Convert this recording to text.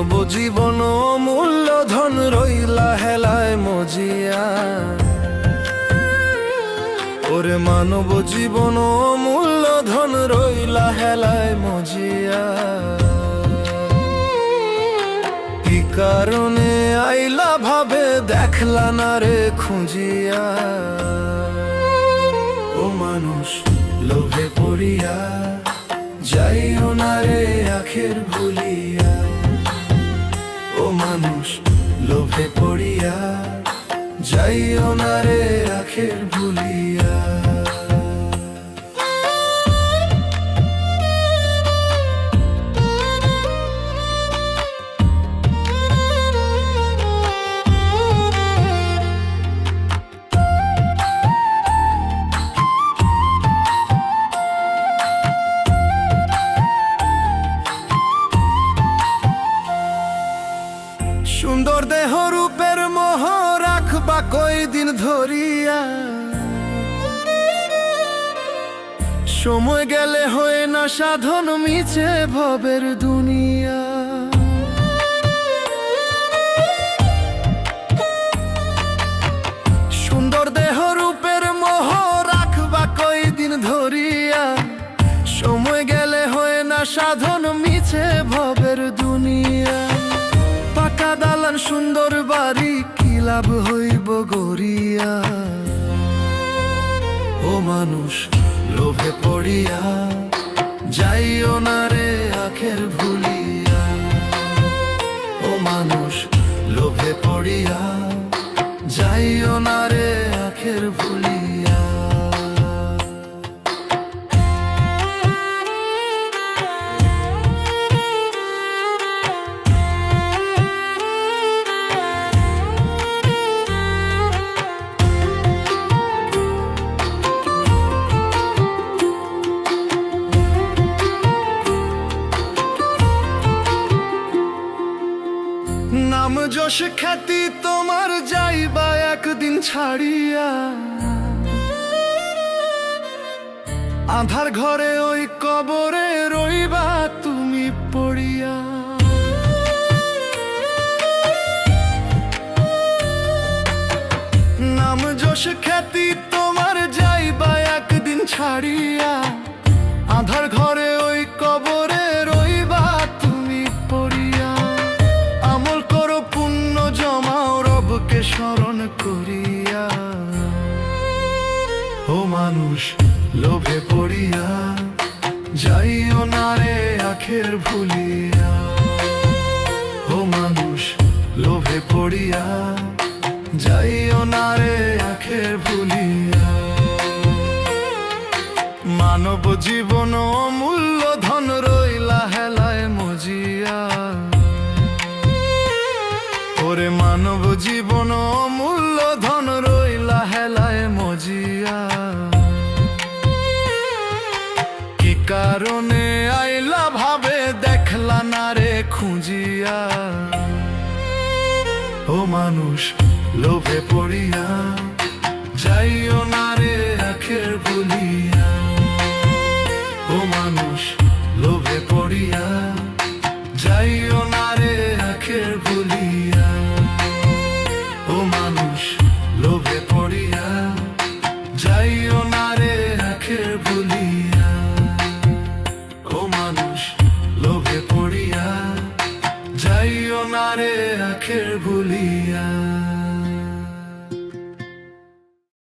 মানব জীবন অমূল্য ধন রইলা হেলায় মজিয়া। ওরে মানব জীবন অমূল্য ধন রইলা হেলায় মজিয়া। কি কারণে আইলা ভাবে দেখলা না রে খুঁজিয়া। ও মানুষ লোভে পড়িয়া যাইও না রে আখের ভুলিয়া। ও মানুষ লোভে পড়িয়া যাইও না রে আখের ভুলিয়া। সুন্দর দেহ রূপের মোহ রাখবা কয়দিন ধরিয়া। সময় গেলে হয় না সাধন মিছে ভবের দুনিয়া। সুন্দর দেহ রূপের মোহ রাখবা কয়দিন ধরিয়া। সময় গেলে হয় না সাধন মিছে ভবের দুনিয়া। পাকা দালান সুন্দর বাড়ি কি লাভ হইব গড়িয়া। ও মানুষ লোভে পড়িয়া যাইও না রে আখের ভুলিয়া। ও মানুষ লোভে পড়িয়া যাইও না রে আখের ভুলিয়া। নাম যশ খ্যাতি তোমার যাইবা একদিন ছাড়িয়া। আধার ঘরে ওই কবরে রইবা তুমি পড়িয়া। নাম যশ খ্যাতি তোমার যাইবা একদিন ছাড়িয়া। আধার ঘরে ওই কবরে রইবা তুমি পড়িয়া। আমল করো পুণ্য জমাও রবকে স্মরণ করিয়া। ও মানুষ লোভে পড়িয়া যাইও না রে আখের ভুলিয়া। ও মানুষ লোভে পড়িয়া যাইও না রে আখের ভুলিয়া। মানব জীবন অমূল্য ধন রইলা হেলায় মজিয়া। ওরে মানব জীবন অমূল্য ধন রইলা হেলায় মজিয়া। কি কারণে আইলা ভাবে দেখলা না রে খুঁজিয়া। ও মানুষ লোভে পড়িয়া যাইও না রে আখের ভুলিয়া। ও মানুষ লোভে পড়িয়া যাইও না রে আখের ভুলিয়া। ও মানুষ লোভে পড়িয়া যাইও না রে আখের ভুলিয়া। ও মানুষ লোভে পড়িয়া যাইও না রে আখের ভুলিয়া।